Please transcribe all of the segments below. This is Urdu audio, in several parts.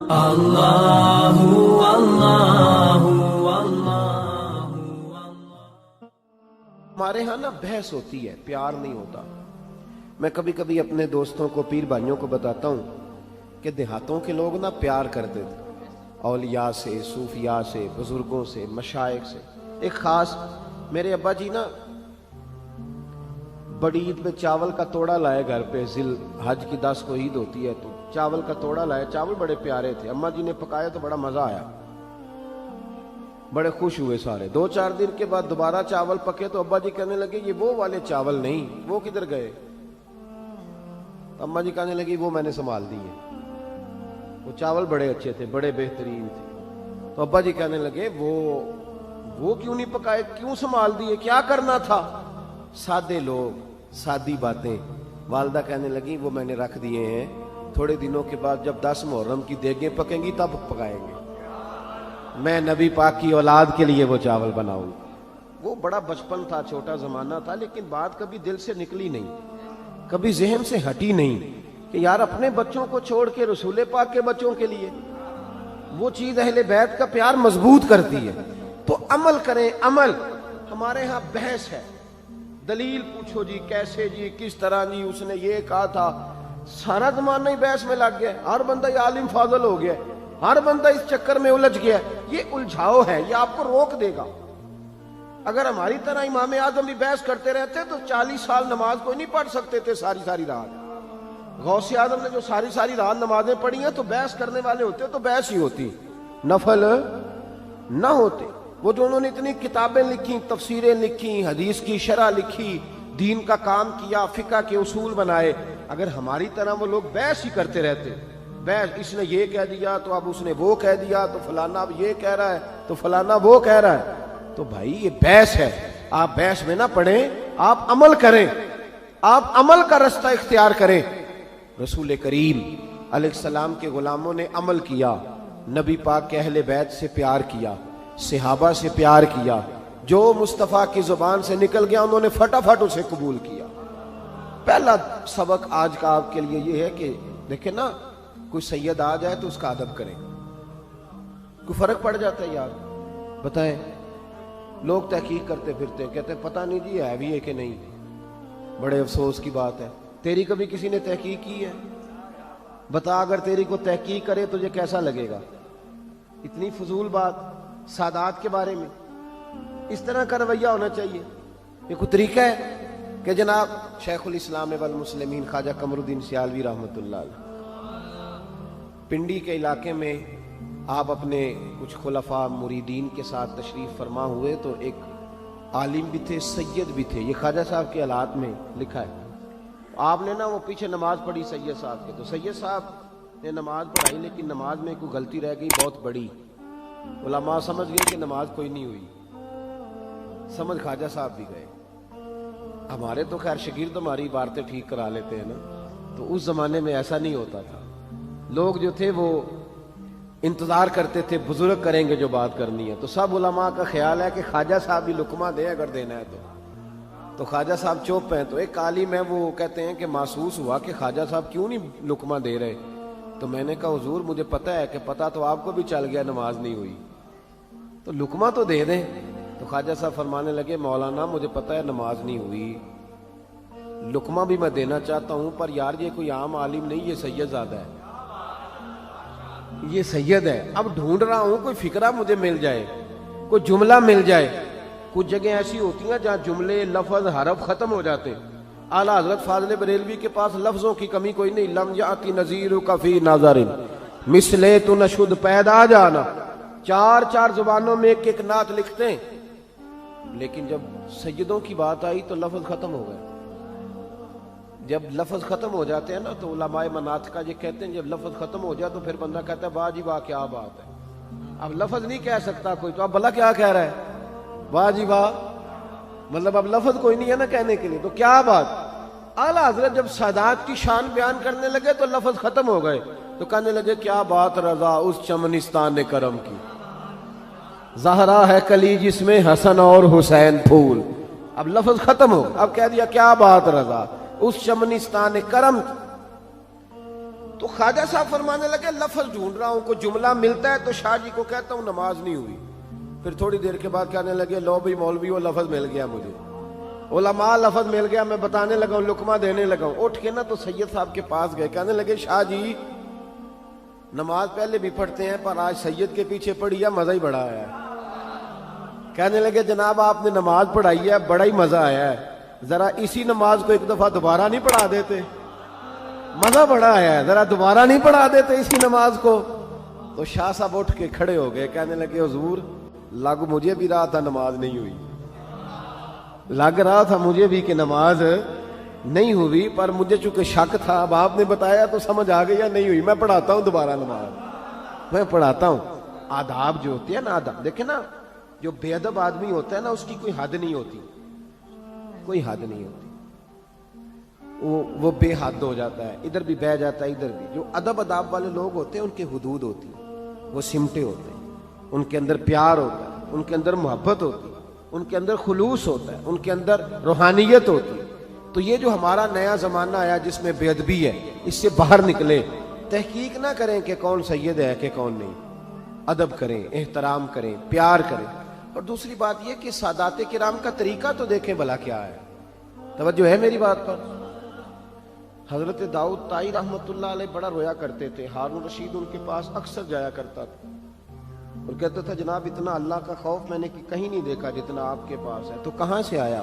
اللہ اللہ اللہ۔ ہمارے ہاں نا بحث ہوتی ہے، پیار نہیں ہوتا۔ میں کبھی کبھی اپنے دوستوں کو، پیر بھائیوں کو بتاتا ہوں کہ دیہاتوں کے لوگ نا پیار کرتے تھے، اولیاء سے، صوفیاء سے، بزرگوں سے، مشائخ سے۔ ایک خاص میرے ابا جی نا بڑی عید میں چاول کا توڑا لائے گھر پہ، ذی الحج کی 10 کو عید ہوتی ہے، تو چاول کا توڑا لائے۔ چاول بڑے پیارے تھے، اماں جی نے پکایا تو بڑا مزہ آیا، بڑے خوش ہوئے سارے۔ 2-4 دن کے بعد دوبارہ چاول پکے تو ابا جی کہنے لگے یہ وہ والے چاول نہیں، وہ کدھر گئے؟ اماں جی کہنے لگی وہ میں نے سنبھال دیے، وہ چاول بڑے اچھے تھے، بڑے بہترین تھے۔ تو ابا جی کہنے لگے وہ کیوں نہیں پکائے، کیوں سنبھال دیے، کیا کرنا تھا؟ سادے لوگ، سادی باتیں۔ والدہ کہنے لگی وہ میں نے رکھ دیے ہیں، تھوڑے دنوں کے بعد جب 10 محرم کی دیگیں پکیں گی تب پکائیں گے، میں نبی پاک کی اولاد کے لیے وہ چاول بناؤں۔ وہ بڑا بچپن تھا، چھوٹا زمانہ تھا، لیکن بات کبھی دل سے نکلی نہیں، کبھی ذہن سے ہٹی نہیں کہ یار اپنے بچوں کو چھوڑ کے رسول پاک کے بچوں کے لیے وہ چیز اہل بیت کا پیار مضبوط کرتی ہے۔ تو عمل کریں، عمل۔ ہمارے ہاں بحث ہے، دلیل پوچھو جی، کیسے جی، کس طرح جی، اس نے یہ کہا تھا۔ سارا زمانہ ہی بحث میں لگ گیا، ہر بندہ یہ عالم فاضل ہو گیا، ہر بندہ اس چکر میں الجھ گیا۔ یہ الجھاؤ ہے، یہ آپ کو روک دے گا۔ اگر ہماری طرح امام اعظم بھی بحث کرتے رہتے تو 40 سال نماز کوئی نہیں پڑھ سکتے تھے ساری رات۔ غوث اعظم نے جو ساری رات نمازیں پڑھی ہیں تو بحث کرنے والے ہوتے تو بحث ہی ہوتی، نفل نہ ہوتے۔ وہ جو انہوں نے اتنی کتابیں لکھی، تفسیریں لکھی، حدیث کی شرح لکھی، دین کا کام کیا، فقہ کے اصول بنائے، اگر ہماری طرح وہ لوگ بحث ہی کرتے رہتے، بحث، اس نے یہ کہہ دیا تو اب اس نے وہ کہہ دیا، تو فلانا اب یہ کہہ رہا ہے تو فلانا وہ کہہ رہا ہے، تو بھائی یہ بحث ہے۔ آپ بحث میں نہ پڑیں، آپ عمل کریں، آپ عمل کا رستہ اختیار کریں۔ رسول کریم علیہ السلام کے غلاموں نے عمل کیا، نبی پاک کے اہل بیت سے پیار کیا، صحابہ سے پیار کیا، جو مصطفیٰ کی زبان سے نکل گیا انہوں نے فٹافٹ اسے قبول کیا۔ پہلا سبق آج کا آپ کے لیے یہ ہے کہ دیکھیں نا، کوئی سید آ جائے تو اس کا ادب کریں۔ کوئی فرق پڑ جاتا ہے یار، بتائیں، لوگ تحقیق کرتے پھرتے کہتے ہیں پتہ نہیں جی ہے بھی ہے کہ نہیں، بڑے افسوس کی بات ہے۔ تیری کبھی کسی نے تحقیق کی ہے؟ بتا، اگر تیری کو تحقیق کرے تجھے کیسا لگے گا؟ اتنی فضول بات سادات کے بارے میں، اس طرح کا رویہ ہونا چاہیے۔ یہ کوئی طریقہ ہے کہ جناب شیخ الاسلام والمسلمین خواجہ قمر الدین سیالوی رحمۃ اللہ علیہ پنڈی کے علاقے میں آپ اپنے کچھ خلفاء مریدین کے ساتھ تشریف فرما ہوئے، تو ایک عالم بھی تھے، سید بھی تھے، یہ خواجہ صاحب کے حالات میں لکھا ہے۔ آپ نے نا وہ پیچھے نماز پڑھی سید صاحب کے، تو سید صاحب نے نماز پڑھائی، لیکن نماز میں کوئی غلطی رہ گئی بہت بڑی، علماء سمجھ گئے کہ نماز کوئی نہیں ہوئی، سمجھ خواجہ صاحب بھی گئے۔ ہمارے تو خیر شاگرد ہماری عبارتیں ٹھیک کرا لیتے ہیں نا، تو اس زمانے میں ایسا نہیں ہوتا تھا۔ لوگ جو تھے وہ انتظار کرتے تھے بزرگ کریں گے جو بات کرنی ہے، تو سب علماء کا خیال ہے کہ خواجہ صاحب بھی لقمہ دے اگر دینا ہے تو خواجہ صاحب چپ ہیں۔ تو ایک عالم ہے، وہ کہتے ہیں کہ محسوس ہوا کہ خواجہ صاحب کیوں نہیں لقمہ دے رہے، تو میں نے کہا حضور مجھے پتہ ہے کہ پتہ تو آپ کو بھی چل گیا نماز نہیں ہوئی، تو لقمہ تو دے دیں۔ تو خواجہ صاحب فرمانے لگے مولانا مجھے پتہ ہے نماز نہیں ہوئی، لقمہ بھی میں دینا چاہتا ہوں، پر یار یہ کوئی عام عالم نہیں، یہ سید زادہ ہے، یہ سید ہے۔ اب ڈھونڈ رہا ہوں کوئی فقرہ مجھے مل جائے، کوئی جملہ مل جائے۔ کچھ جگہ ایسی ہوتی ہیں جہاں جملے، لفظ، حرف ختم ہو جاتے ہیں۔ اعلیٰ حضرت فاضل بریلوی کے پاس لفظوں کی کمی کوئی نہیں، لم یاتی نذیرک فی ناظر مثلے تو نشد پیدا جانا، 4 زبانوں میں ایک نعت لکھتے ہیں، لیکن جب سیدوں کی بات آئی تو لفظ ختم ہو گئے۔ جب لفظ ختم ہو جاتے ہیں نا تو علماء مناطق یہ کہتے ہیں جب لفظ ختم ہو جائے تو پھر بندہ کہتا ہے واہ جی واہ کیا بات ہے۔ اب لفظ نہیں کہہ سکتا کوئی تو اب بھلا کیا کہہ رہا ہے، واہ جی واہ، مطلب اب لفظ کوئی نہیں ہے نا کہنے کے لیے، تو کیا بات۔ اعلیٰ حضرت جب سادات کی شان بیان کرنے لگے تو لفظ ختم ہو گئے، تو کہنے لگے کیا بات رضا اس چمنستان کرم کی، زہرا ہے کلی جس میں حسن اور حسین پھول۔ اب لفظ ختم ہو، اب کہہ دیا کیا بات رضا اس چمنستان کرم۔ تو خواجہ صاحب فرمانے لگے لفظ ڈھونڈ رہا ہوں، کوئی جملہ ملتا ہے تو شاہ جی کو کہتا ہوں نماز نہیں ہوئی۔ پھر تھوڑی دیر کے بعد کہنے لگے لو بھائی مولوی وہ لفظ مل گیا مجھے، علماء لفظ مل گیا، میں بتانے لگا ہوں، لقمہ دینے لگا ہوں۔ اٹھ کے نا تو سید صاحب کے پاس گئے، کہنے لگے شاہ جی نماز پہلے بھی پڑھتے ہیں پر آج سید کے پیچھے پڑھی ہے، مزہ ہی بڑا آیا ہے۔ کہنے لگے جناب آپ نے نماز پڑھائی ہے، بڑا ہی مزہ آیا ہے، ذرا اسی نماز کو ایک دفعہ دوبارہ نہیں پڑھا دیتے؟ مزہ بڑا آیا ہے، ذرا دوبارہ نہیں پڑھا دیتے اسی نماز کو؟ تو شاہ صاحب اٹھ کے کھڑے ہو گئے، کہنے لگے حضور لگ مجھے بھی رہا تھا نماز نہیں ہوئی، لگ رہا تھا مجھے بھی کہ نماز نہیں ہوئی، پر مجھے چونکہ شک تھا، اب آپ نے بتایا تو سمجھ آ گئی یا نہیں ہوئی، میں پڑھاتا ہوں دوبارہ نماز، میں پڑھاتا ہوں۔ آداب جو ہوتے ہیں نا، آداب دیکھیں نا، جو بے ادب آدمی ہوتا ہے نا اس کی کوئی حد نہیں ہوتی، کوئی حد نہیں ہوتی، وہ بے حد ہو جاتا ہے، ادھر بھی بہ جاتا ہے ادھر بھی۔ جو ادب اداب والے لوگ ہوتے ہیں ان کے حدود ہوتی ہیں، وہ سمٹے ہوتے ہیں، ان کے اندر پیار ہوتا ہے، ان کے اندر محبت ہوتی ہے، ان کے اندر خلوص ہوتا ہے، ان کے اندر روحانیت ہوتی ہے۔ تو یہ جو ہمارا نیا زمانہ آیا جس میں بے ادبی ہے، اس سے باہر نکلے، تحقیق نہ کریں کہ کون سید ہے کہ کون نہیں، ادب کریں، احترام کریں، پیار کریں۔ اور دوسری بات یہ کہ سادات کرام کا طریقہ تو دیکھیں بھلا کیا ہے، توجہ ہے میری بات پر؟ حضرت داؤد طائی رحمۃ اللہ علیہ بڑا رویا کرتے تھے، ہارون رشید ان کے پاس اکثر جایا کرتا تھا اور کہتا تھا جناب اتنا اللہ کا خوف میں نے کہیں نہیں دیکھا جتنا آپ کے پاس ہے، تو کہاں سے آیا؟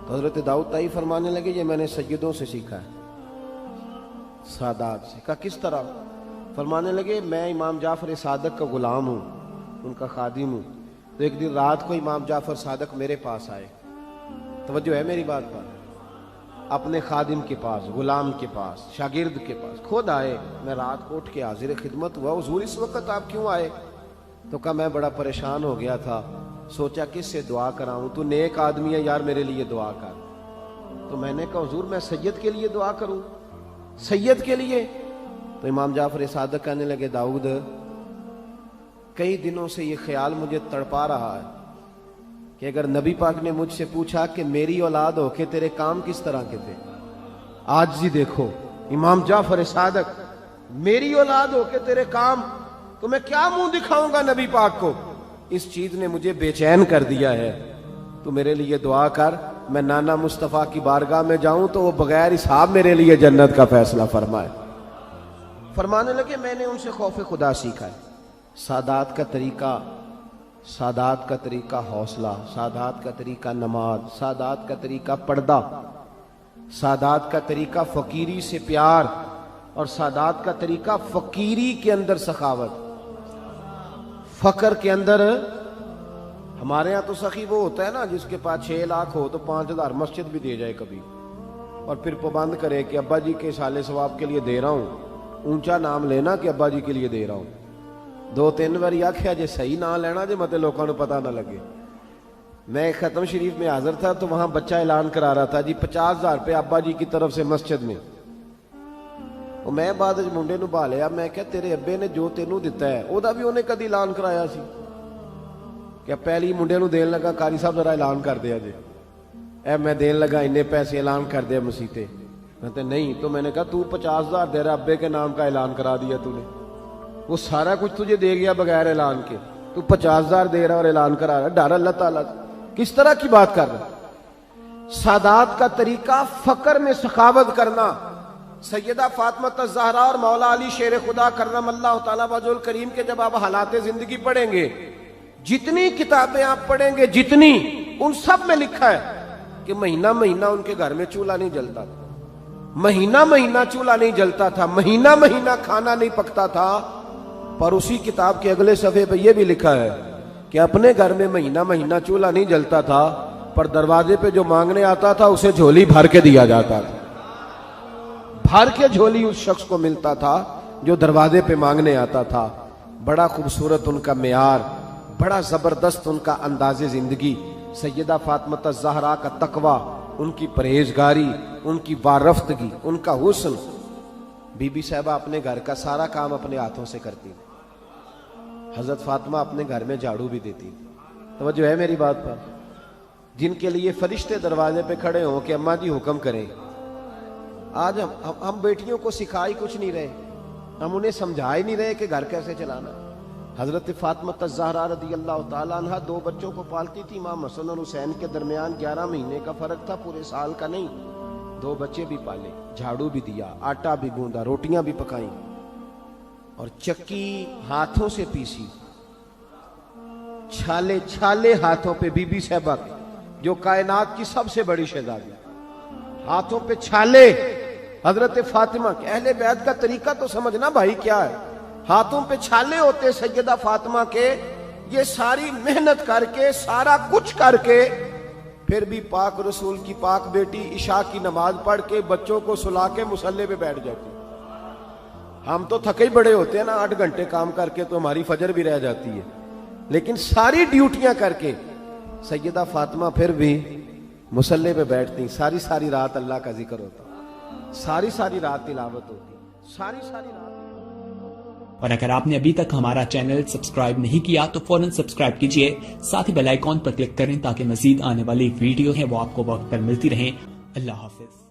تو حضرت داؤد طائی فرمانے لگے یہ میں نے سیدوں سے سیکھا ہے، سادات سے۔ کہا کس طرح؟ فرمانے لگے میں امام جعفر صادق کا غلام ہوں، ان کا خادم ہوں، تو ایک دن رات کو امام جعفر صادق میرے پاس آئے، توجہ ہے میری بات پر؟ اپنے خادم کے پاس، غلام کے پاس، شاگرد کے پاس خود آئے، میں رات کو اٹھ کے حاضر خدمت ہوا، حضور اس وقت آپ کیوں آئے؟ تو کہا میں بڑا پریشان ہو گیا تھا، سوچا کس سے دعا کراؤں، تو نیک آدمی ہے یار میرے لیے دعا کر۔ تو میں نے کہا حضور میں سید کے لیے دعا کروں، سید کے لیے؟ تو امام جعفر صادق کہنے لگے داؤد کئی دنوں سے یہ خیال مجھے تڑپا رہا ہے کہ اگر نبی پاک نے مجھ سے پوچھا کہ میری اولاد ہو کے تیرے کام کس طرح کے تھے، آج جی دیکھو امام جعفر صادق، میری اولاد ہو کے تیرے کام، تو میں کیا منہ دکھاؤں گا نبی پاک کو؟ اس چیز نے مجھے بے چین کر دیا ہے، تو میرے لیے دعا کر، میں نانا مصطفیٰ کی بارگاہ میں جاؤں تو وہ بغیر حساب میرے لیے جنت کا فیصلہ فرمائے۔ فرمانے لگے میں نے ان سے خوف خدا سیکھا ہے، سادات کا طریقہ، سادات کا طریقہ حوصلہ، سادات کا طریقہ نماز، سادات کا طریقہ پردہ، سادات کا طریقہ فقیری سے پیار، اور سادات کا طریقہ فقیری کے اندر سخاوت، فقر کے اندر۔ ہمارے ہاں تو سخی وہ ہوتا ہے نا جس کے پاس 6 لاکھ ہو تو 5,000 مسجد بھی دے جائے کبھی، اور پھر پابند کرے کہ ابا جی کے سال ثواب کے لیے دے رہا ہوں، اونچا نام لینا کہ ابا جی کے لیے دے رہا ہوں، 2-3 بار آخیا جے صحیح نہ لینا جے متے لوگوں کو پتہ نہ لگے۔ میں ختم شریف میں حاضر تھا تو وہاں بچہ اعلان کرا رہا تھا جی 50,000 روپے ابا جی کی طرف سے مسجد میں، اور میں بعد منڈے نو بھالیا، میں کہا تیرے ابے نے جو تینوں دیتا ہے وہ بھی انہیں کدی اعلان کرایا سی؟ کہ پہلی منڈے نو دین لگا قاری صاحب ذرا اعلان کر دیا جی، اے میں دین لگا انہیں پیسے اعلان کر دیا مسیتے، کہتے نہیں، تو میں نے کہا تو 50,000 دے رہا، ابے کے نام کا اعلان کرا دیا تو نے، وہ سارا کچھ تجھے دے گیا بغیر اعلان کے، تو 50,000 دے رہا اور اعلان کرا رہا، ڈر اللہ تعالیٰ کس طرح کی بات کر رہا؟ سادات کا طریقہ فقر میں سخاوت کرنا۔ سیدہ فاطمہ الزہرا اور مولا علی شیر خدا کرم اللہ تعالیٰ وجہ الکریم کے جب آپ حالات زندگی پڑھیں گے، جتنی کتابیں آپ پڑھیں گے، جتنی، ان سب میں لکھا ہے کہ مہینہ مہینہ ان کے گھر میں چولہا نہیں جلتا تھا، مہینہ مہینہ چولہا نہیں جلتا تھا، مہینہ مہینہ کھانا نہیں پکتا تھا۔ پر اسی کتاب کے اگلے صفحے پہ یہ بھی لکھا ہے کہ اپنے گھر میں مہینہ مہینہ چولہا نہیں جلتا تھا، پر دروازے پہ جو مانگنے آتا تھا اسے جھولی بھر کے دیا جاتا تھا، بھر کے جھولی اس شخص کو ملتا تھا جو دروازے پہ مانگنے آتا تھا۔ بڑا خوبصورت ان کا معیار، بڑا زبردست ان کا انداز زندگی، سیدہ فاطمہ الزہرا کا تقوی، ان کی پرہیزگاری، ان کی وارفتگی، ان کا حسن۔ بی بی صاحبہ اپنے گھر کا سارا کام اپنے ہاتھوں سے کرتی، حضرت فاطمہ اپنے گھر میں جھاڑو بھی دیتی، توجہ ہے میری بات پر؟ جن کے لیے فرشتے دروازے پہ کھڑے ہوں کہ اماں جی حکم کریں، آج ہم بیٹیوں کو سکھا ہی کچھ نہیں رہے, ہم انہیں سمجھا ہی نہیں رہے کہ گھر کیسے چلانا. حضرت فاطمہ الزہرا رضی اللہ تعالیٰ عنہ 2 بچوں کو پالتی تھی. امام حسن اور حسین کے درمیان 11 مہینے کا فرق تھا, پورے سال کا نہیں. 2 بچے بھی پالے, جھاڑو بھی دیا, آٹا بھی گوندا, روٹیاں بھی پکائیں, اور چکی ہاتھوں سے پیسی, چھالے چھالے ہاتھوں پہ. بی بی صاحبہ جو کائنات کی سب سے بڑی شہزادی, ہاتھوں پہ چھالے. حضرت فاطمہ کے اہل بیت کا طریقہ تو سمجھنا بھائی کیا ہے. ہاتھوں پہ چھالے ہوتے سیدہ فاطمہ کے. یہ ساری محنت کر کے, سارا کچھ کر کے, پھر بھی پاک رسول کی پاک بیٹی عشاء کی نماز پڑھ کے بچوں کو سلا کے مصلی پہ بیٹھ جاتی. ہم تو تھکے ہی بڑے ہوتے ہیں نا, 8 گھنٹے کام کر کے تو ہماری فجر بھی رہ جاتی ہے, لیکن ساری ڈیوٹیاں کر کے سیدہ فاطمہ پھر بھی مصلی پہ بیٹھتی. ساری ساری رات اللہ کا ذکر ہوتا, ساری ساری رات تلاوت ہوتی, ساری ساری رات. اور اگر آپ نے ابھی تک ہمارا چینل سبسکرائب نہیں کیا تو فوراً سبسکرائب کیجئے, ساتھ ہی بیل آئیکن پر کلک کریں تاکہ مزید آنے والی ویڈیو ہیں وہ آپ کو وقت پر ملتی رہیں. اللہ حافظ.